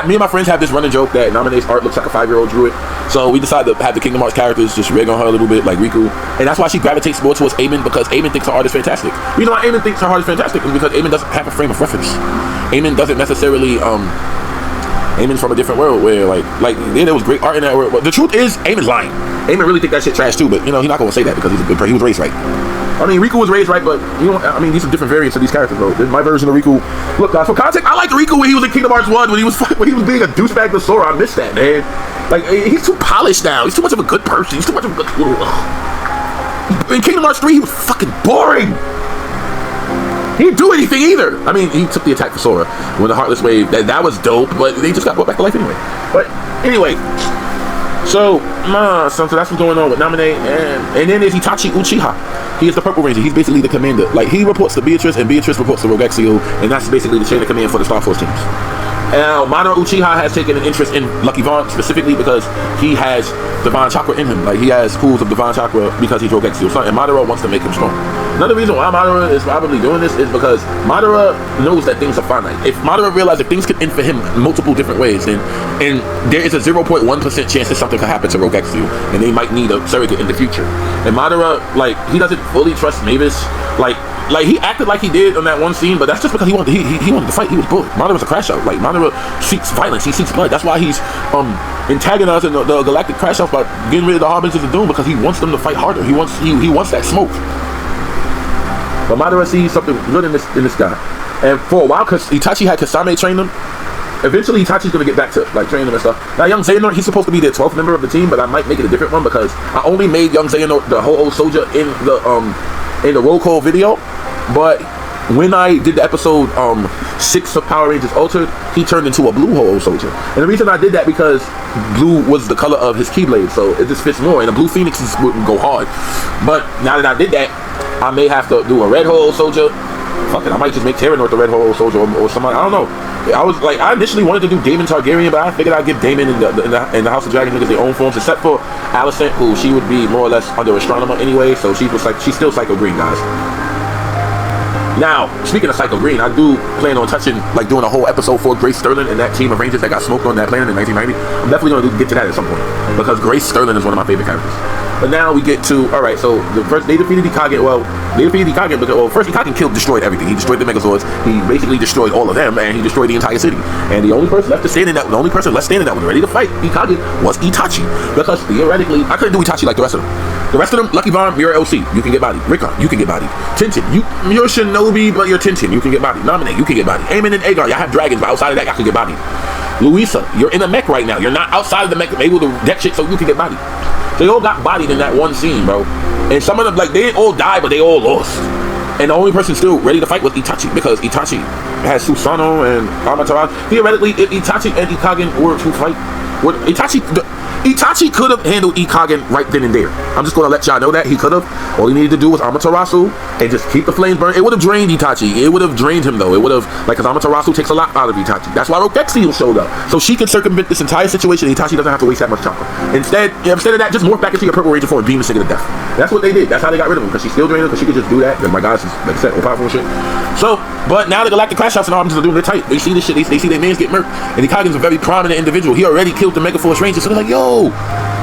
me and my friends have this running joke that Namine's art looks like a 5-year-old drew it. So we decided to have the Kingdom Hearts characters just rig on her a little bit, like Riku. And that's why she gravitates more towards Eamon, because Eamon thinks her art is fantastic. The reason why Eamon thinks her art is fantastic is because Eamon doesn't have a frame of reference. Eamon doesn't necessarily Eamon's from a different world where like yeah, there was great art in that world. But the truth is, Eamon's lying. Eamon really think that shit trash too, but you know, he's not gonna say that because he was raised right. I mean, Riku was raised right, but you know, I mean, these are different variants of these characters, bro. This is my version of Riku. Look, guys, for context, I liked Riku when he was in Kingdom Hearts 1, when he was being a douchebag to Sora. I missed that, man. Like, he's too polished now. He's too much of a good person. He's too much of a good. In Kingdom Hearts 3, he was fucking boring. He didn't do anything either. I mean, he took the attack for Sora when the Heartless Wave. That was dope, but they just got brought back to life anyway. But anyway, so that's what's going on with Namine, and then there's Itachi Uchiha. He is the Purple Ranger. He's basically the commander. Like, he reports to Beatrice, and Beatrice reports to Rogexio, and that's basically the chain of command for the Star Force teams. Now, Madara Uchiha has taken an interest in Lucky Vaughn specifically because he has Divine Chakra in him. Like, he has pools of Divine Chakra because he's Rogexio's son, and Madara wants to make him strong. Another reason why Madara is probably doing this is because Madara knows that things are finite. If Madara realized if things could end for him multiple different ways, then and there is a 0.1% chance that something could happen to Rogexio, and they might need a surrogate in the future. And Madara, like, he doesn't fully trust Mavis. Like he acted like he did on that one scene, but that's just because he wanted to fight. He was bullied. Madara's a crash out. Like, Madara seeks violence. He seeks blood. That's why he's antagonizing the galactic crash out by getting rid of the Harbingers of Doom, because he wants them to fight harder. He wants that smoke. But Madara sees something good in this guy, and for a while, because Itachi had Kasame train him. Eventually, Itachi's gonna get back to like training him and stuff. Now, young Xehanort, he's supposed to be the 12th member of the team, but I might make it a different one because I only made young Xehanort the Ho-Oh soldier in the roll call video. But when I did the episode 6 of Power Rangers Altered, he turned into a blue Ho-Oh soldier. And the reason I did that because blue was the color of his Keyblade, so it just fits more. And the blue Phoenixes wouldn't go hard. But now that I did that, I may have to do a red Ho-Oh soldier. Fuck it, I might just make Terranort the red Ho-Oh soldier or somebody. I don't know. I initially wanted to do Daemon Targaryen, but I figured I'd give Daemon in the House of Dragon niggas their own forms, except for Alicent, who she would be more or less under Astronomer anyway, so she's still Psycho Green, guys. Now, speaking of Psycho Green, I do plan on doing a whole episode for Grace Sterling and that team of Rangers that got smoked on that planet in 1990. I'm definitely going to get to that at some point, because Grace Sterling is one of my favorite characters. But now we get to, alright, so they defeated Ikagen. Well, they defeated Ikagen because, first Ikagen destroyed everything. He destroyed the Megazords. He basically destroyed all of them, and he destroyed the entire city. And the only person left standing that was ready to fight Ikagen was Itachi. Because theoretically, I couldn't do Itachi like the rest of them. The rest of them, Lucky Vaughn, you're LC, you can get bodied. Rickon, you can get bodied. Tintin, you're Shinobi, but you're Tintin, you can get bodied. Nominate, you can get bodied. Eamon and Agar, y'all have dragons, but outside of that, y'all can get bodied. Luisa, you're in a mech right now. You're not outside of the mech, able to deck shit, so you can get bodied. They all got bodied in that one scene, bro. And some of them, like, they didn't all die, but they all lost. And the only person still ready to fight was Itachi, because Itachi has Susanoo and Amaterasu. Theoretically, if Itachi and Ikagen were to fight, Itachi could have handled Ikagen right then and there. I'm just going to let y'all know that he could have. All he needed to do was Amaterasu and just keep the flames burning. It would have drained Itachi. It would have drained him, though. It would have, because Amaterasu takes a lot out of Itachi. That's why Rogexio showed up. So she could circumvent this entire situation. Itachi doesn't have to waste that much chakra. Instead of that, just morph back into your Purple Ranger form and beam the nigga to death. That's what they did. That's how they got rid of him, because she still drained him, because she could just do that. Because my gosh, like I said, all powerful and shit. So, but now the Galactic Crash House and Arms are doing their tight. They see this shit. They see their mans get murked. And Ikagen's a very prominent individual. He already killed the Megaforce Ranger. So they're like, yo,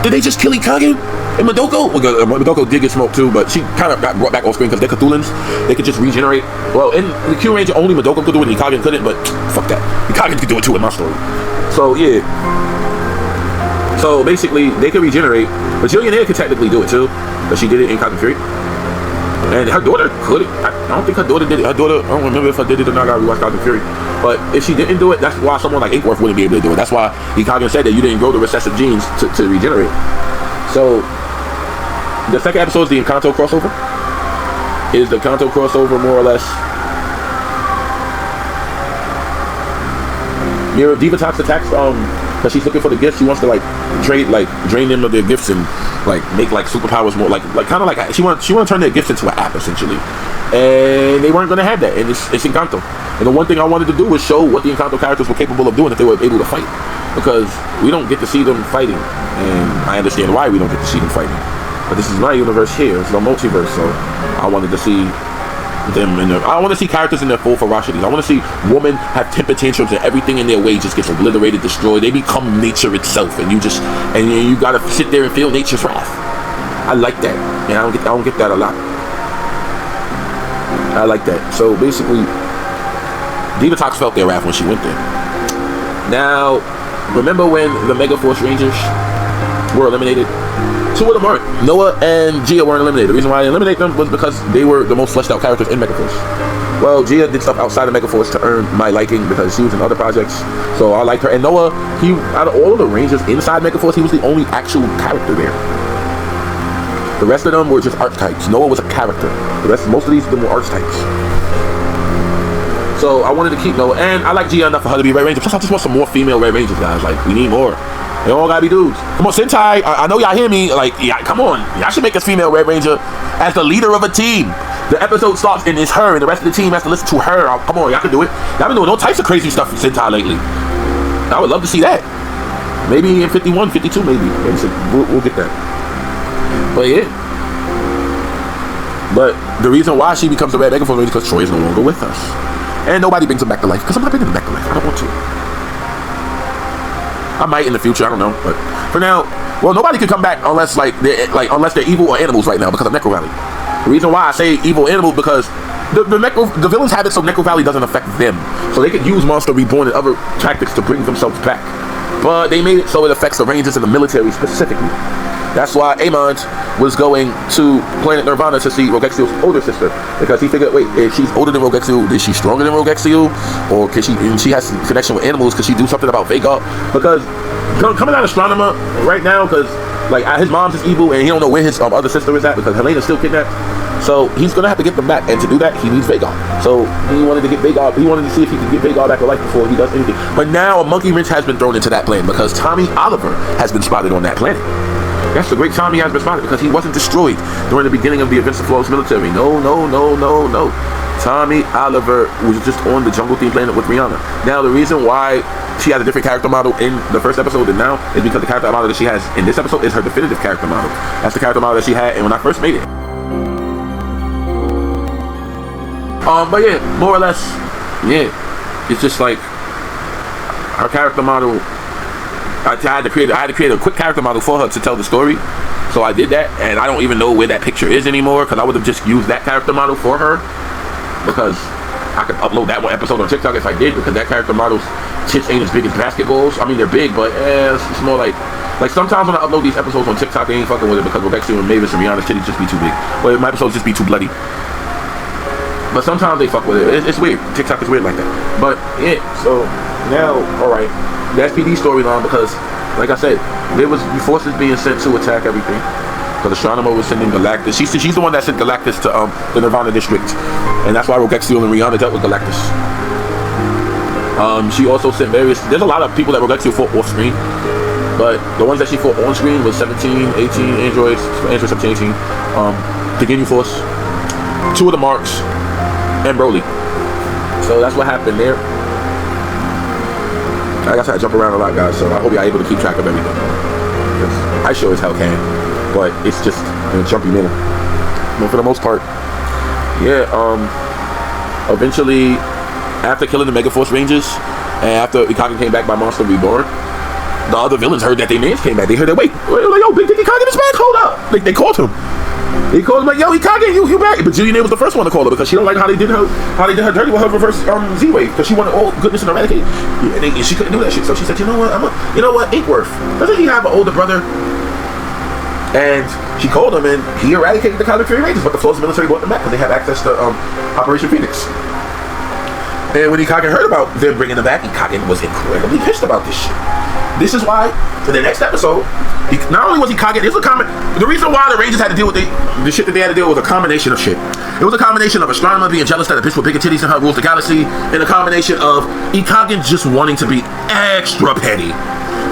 did they just kill Ikagen? And Madoko? Well, Madoko did get smoked too, but she kind of got brought back off screen because they're Cthulhuans. They could just regenerate. Well, in the Q Ranger, only Madoko could do it and Ikagen couldn't, but fuck that. Ikagen could do it too in my story. So, yeah. So, basically, they can regenerate, but Jillionaire could technically do it too, but she did it in Cotton Fury. And her daughter could it. I don't think her daughter did it. Her daughter, I don't remember if I did it or not. I gotta rewatch Cotton Fury. But if she didn't do it, that's why someone like Inkworth wouldn't be able to do it. That's why Ikagen said that you didn't grow the recessive genes to regenerate. So, the second episode is the Kanto crossover. Is the Kanto crossover more or less? Divatox attacks because she's looking for the gifts. She wants to like drain them of their gifts and like make like superpowers more like kind of like she want to turn their gifts into an app essentially. And they weren't going to have that, and it's Encanto. And the one thing I wanted to do was show what the Encanto characters were capable of doing if they were able to fight, because we don't get to see them fighting, and I understand why we don't get to see them fighting. But this is my universe here, it's the multiverse, so I wanted to see them I want to see characters in their full ferocity. I want to see women have temper tantrums and everything in their way just gets obliterated, destroyed. They become nature itself, and you gotta sit there and feel nature's wrath. I like that, and I don't get that a lot. I like that. So basically, Divatox felt their wrath when she went there. Now, remember when the Mega Force Rangers were eliminated? Two of them weren't. Noah and Gia weren't eliminated. The reason why I eliminated them was because they were the most fleshed out characters in Megaforce. Well, Gia did stuff outside of Megaforce to earn my liking because she was in other projects, so I liked her. And Noah, out of all of the Rangers inside Megaforce, he was the only actual character there. The rest of them were just archetypes. Noah was a character. Most of these them were archetypes. So I wanted to keep Noah, and I like Gia enough for her to be Red Ranger. Plus, I just want some more female Red Rangers, guys. Like, we need more. They all gotta be dudes. Come on, Sentai. I know y'all hear me. Like, yeah, come on. Y'all should make us female Red Ranger as the leader of a team. The episode starts and it's her, and the rest of the team has to listen to her. Come on, y'all can do it. Y'all been doing all types of crazy stuff in Sentai lately. I would love to see that. Maybe in 51, 52, maybe. We'll get that. But yeah. But the reason why she becomes a Red Megaforce Ranger is because Troy is no longer with us. And nobody brings him back to life. Because I'm not bringing him back to life. I don't want to. I might in the future, I don't know. But for now, well, nobody can come back unless they're evil or animals right now because of Necro Valley. The reason why I say evil animals because the villains have it so Necro Valley doesn't affect them. So they could use Monster Reborn and other tactics to bring themselves back. But they made it so it affects the Rangers and the military specifically. That's why Amon was going to Planet Nirvana to see Rogexio's older sister, because he figured, wait, if she's older than Rogexio, is she stronger than Rogexio? Or can she has some connection with animals? Could she do something about Vega? Because coming out of Astronomer right now, because like his mom's is evil and he don't know where his other sister is at because Helena's still kidnapped. So he's gonna have to get them back, and to do that, he needs Vega. So he wanted to get Vega. He wanted to see if he could get Vega back to life before he does anything. But now a monkey wrench has been thrown into that plan because Tommy Oliver has been spotted on that planet. Yes, the great Tommy has been spotted because he wasn't destroyed during the beginning of the events of Flawless Military. No. Tommy Oliver was just on the jungle theme planet with Rihanna. Now, the reason why she has a different character model in the first episode than now is because the character model that she has in this episode is her definitive character model. That's the character model that she had and when I first made it. But yeah, more or less, yeah, it's just like her character model. I had to create a quick character model for her to tell the story, so I did that, and I don't even know where that picture is anymore because I would have just used that character model for her because I could upload that one episode on TikTok if I did, because that character model's tits ain't as big as basketballs. I mean, they're big, but it's more like sometimes when I upload these episodes on TikTok, they ain't fucking with it because Rogexio and Mavis and Rihanna's titties just be too big. Well, my episodes just be too bloody. But sometimes they fuck with it. It's weird. TikTok is weird like that. But yeah, so now, alright. The SPD storyline, because, like I said, there was forces being sent to attack everything. Because Astronomer was sending Galactus. She's the one that sent Galactus to the Nirvana district. And that's why Rogexio and Rihanna dealt with Galactus. She also sent there's a lot of people that Rogexio fought off screen. But the ones that she fought on screen was 17, 18, Android 17, 18. The Ginyu Force, 2 of the Marks, and Broly. So that's what happened there. I guess I jump around a lot, guys, so I hope you're able to keep track of everything. I sure as hell can, but it's just in a jumpy manner. But for the most part, yeah, eventually, after killing the Megaforce Rangers, and after Ikage came back by Monster Reborn, the other villains heard that their names came back. They heard that, wait, like, yo, Big Dick Ikage is back, hold up. They called him. He called him like, yo, Ikage, you back. But Jillian was the first one to call her because she don't like how they did her dirty with her reverse Z-Wave, because she wanted all goodness and eradicate. Yeah, and she couldn't do that shit. So she said, you know what, Inkworth, doesn't he have an older brother? And she called him and he eradicated the Galactic Rangers, but the Flawless Military brought them back because they have access to Operation Phoenix. And when Ikage heard about them bringing them back, Ikage was incredibly pissed about this shit. This is why in the next episode, not only was he cocky, the reason why the Rangers had to deal with the shit that they had to deal with was a combination of shit. It was a combination of Astronomer being jealous that a bitch with bigger titties than her rules the galaxy, and a combination of Ikagen just wanting to be extra petty.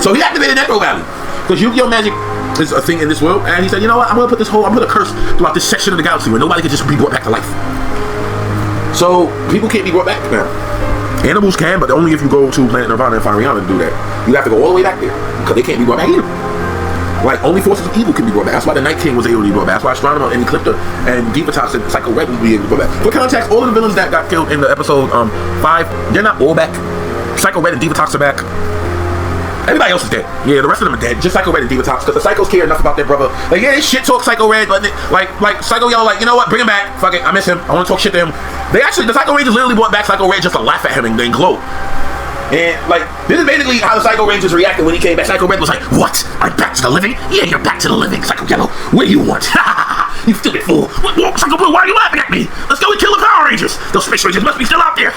So he activated Necro Valley because Yu-Gi-Oh! Magic is a thing in this world, and he said, you know what, I'm gonna put a curse throughout this section of the galaxy where nobody can just be brought back to life. So people can't be brought back now. Animals can, but only if you go to Planet Nirvana and find Rihanna to do that. You have to go all the way back there because they can't be brought back either. Like, only forces of evil can be brought back. That's why the Night King was able to be brought back. That's why Astronomer and Ecliptor and Divatox and Psycho Red will be able to be brought back. For context, all of the villains that got killed in the episode 5, they're not all back. Psycho Red and Divatox are back. Everybody else is dead. Yeah, the rest of them are dead. Just Psycho Red and Divatox, because the Psychos care enough about their brother. Like, yeah, they shit talk Psycho Red, but like Psycho Yellow, like, you know what? Bring him back. Fuck it, I miss him. I want to talk shit to him. The Psycho Rangers literally brought back Psycho Red just to laugh at him and then glow. And like, this is basically how the Psycho Rangers reacted when he came back. Psycho Red was like, "What? I'm back to the living? Yeah, you're back to the living." Psycho Yellow, what do you want? You stupid fool. What, Psycho Blue, why are you laughing at me? Let's go and kill the Power Rangers. Those Space Rangers must be still out there.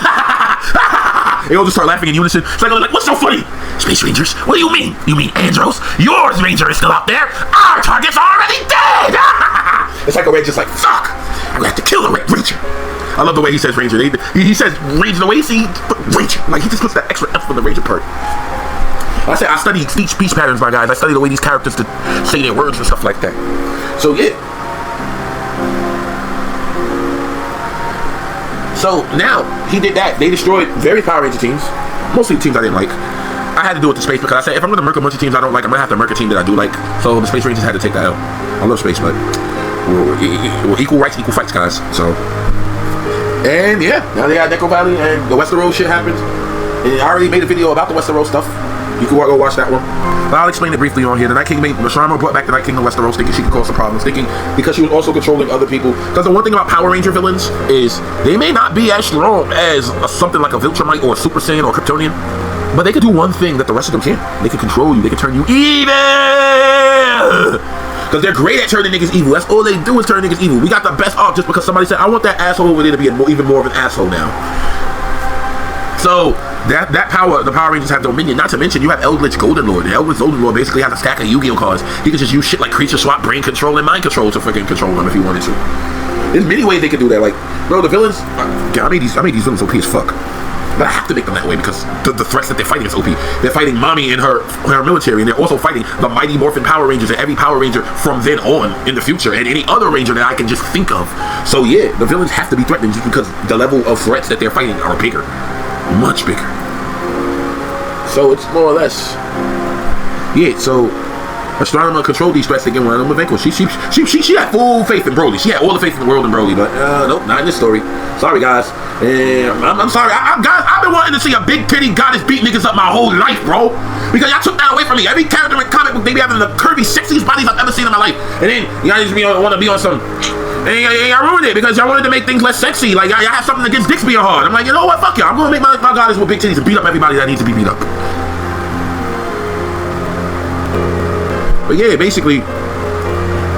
They all just start laughing in unison. Psycho's like, what's so funny? Space Rangers? What do you mean? You mean Andros? Your Ranger is still out there. Our target's already dead. And Psycho Red's just like, fuck. I'm gonna have to kill the Red Ranger. I love the way he says Ranger. He says Ranger the way he sees Ranger. Like, he just puts that extra F for the Ranger part. I study speech patterns, my guys. I study the way these characters say their words and stuff like that. So, yeah. So, now, he did that. They destroyed various Power Ranger teams. Mostly the teams I didn't like. I had to do it with the Space because I said, if I'm going to murk a bunch of teams I don't like, I'm going to have to murk a team that I do like. So, the Space Rangers had to take that out. I love Space, but we're equal rights, equal fights, guys. So... And yeah, now they got Necro Valley and the Westeros shit happens. And I already made a video about the Westeros stuff. You can go watch that one. But I'll explain it briefly on here. The Night King Astronomer brought back the Night King of Westeros thinking she could cause some problems. Thinking because she was also controlling other people. Because the one thing about Power Ranger villains is they may not be as strong as something like a Viltrumite or a Super Saiyan or a Kryptonian. But they can do one thing that the rest of them can't. They can control you. They can turn you evil. Because they're great at turning niggas evil. That's all they do is turn niggas evil. We got the best arc just because somebody said, I want that asshole over there to be even more of an asshole now. So, that power, the Power Rangers have dominion. Not to mention, you have Eldritch Golden Lord. The Eldritch Golden Lord basically has a stack of Yu-Gi-Oh cards. He can just use shit like Creature Swap, Brain Control, and Mind Control to freaking control them if he wanted to. There's many ways they could do that. Like, bro, the villains, I made these villains OP as fuck. But I have to make them that way because the threats that they're fighting is OP. They're fighting Mommy and her military, and they're also fighting the mighty morphin Power Rangers and every Power Ranger from then on in the future, and any other Ranger that I can just think of. So yeah, the villains have to be threatened just because the level of threats that they're fighting are bigger. Much bigger. So it's more or less. Yeah, so Astronomer controlled these threats to get one of them vanquished. She had full faith in Broly. She had all the faith in the world in Broly, but nope, not in this story. Sorry, guys. I'm sorry. Guys, I've been wanting to see a big titty goddess beat niggas up my whole life, bro. Because y'all took that away from me. Every character in comic book, they be having the curvy, sexiest bodies I've ever seen in my life. And then y'all just want to be on some. And y'all ruined it because y'all wanted to make things less sexy. Like y'all have something against dicks being hard. I'm like, you know what? Fuck y'all. I'm gonna make my goddess with big titties and beat up everybody that needs to be beat up. But yeah, basically,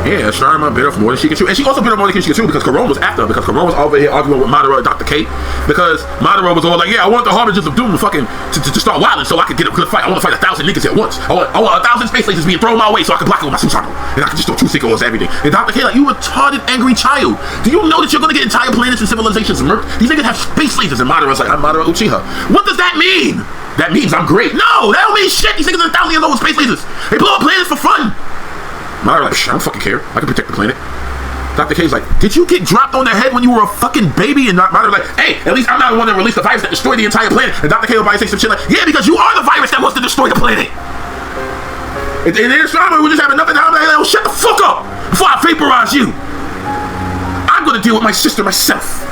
yeah, Astronomer bit off more than she could chew. And she also bit off more than she could chew because Corone was after her. Because Corone was over here arguing with Madara and Dr. K. Because Madara was all like, yeah, I want the Harbingers of Doom to fucking to start wilding so I could get a good fight. I want to fight 1,000 niggas at once. I want 1,000 space lasers being thrown my way so I can block it with my Susanoo. And I can just throw 2 sickles every day. And Dr. K like, you retarded, angry child. Do you know that you're going to get entire planets and civilizations murked? These niggas have space lasers. And Madara's like, I'm Madara Uchiha. What does that mean? That means I'm great. No, that don't mean shit. These niggas are 1,000 years old with space lasers. They blow up planets for fun. Madara like, I don't fucking care. I can protect the planet. Dr. K's like, did you get dropped on the head when you were a fucking baby? And Madara like, hey, at least I'm not the one that released the virus that destroyed the entire planet. And Dr. K will probably say some shit like, yeah, because you are the virus that wants to destroy the planet. And then Astronomer would just have enough time like, oh, shut the fuck up before I vaporize you. I'm gonna deal with my sister myself.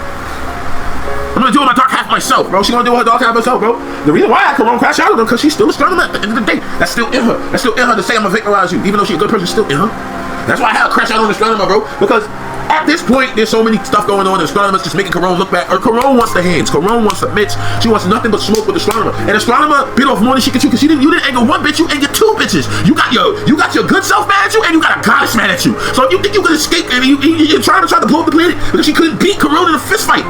I'm gonna deal with my dark half myself, bro. She's gonna deal with her dark half herself, bro. The reason why I Corone crash out of her because she's still Astronomer at the end of the day. That's still in her. That's still in her to say I'm gonna vaporize you, even though she's a good person. Still in her. That's why I had a crash out on Astronomer, bro. Because at this point, there's so many stuff going on. Astronomer's just making Corone look bad. Or Corone wants the hands. Corone wants the mitts. She wants nothing but smoke with Astronomer. And Astronomer bit off more than she could chew because you didn't anger one bitch. You angered 2 bitches. You got your good self mad at you, and you got a goddess mad at at you. So if you think you can escape and you're trying to blow up the planet because she couldn't beat Corone in a fist fight.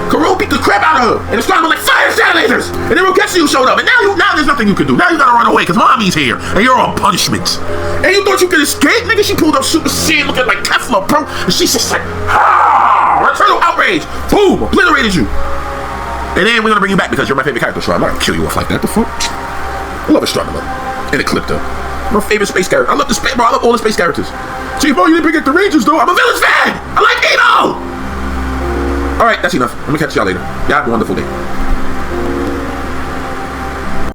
Corone beat the crap out of her, and it's starting to like fire shadow lasers. And then Roketsu showed up, and now there's nothing you can do. Now you gotta run away because mommy's here, and you're on punishment. And you thought you could escape, nigga? She pulled up Super Saiyan looking like Kefla, bro, and she's just like, eternal outrage. Boom, obliterated you. And then we're gonna bring you back because you're my favorite character, so I'm not gonna kill you off like that. The fuck? I love Astronomer and Eclipta. My favorite space character. I love the space, bro. I love all the space characters. Chief, you didn't bring up the Rangers, though. I'm a Village fan. I like Eno. All right, that's enough. I'm gonna catch y'all later. Y'all have a wonderful day.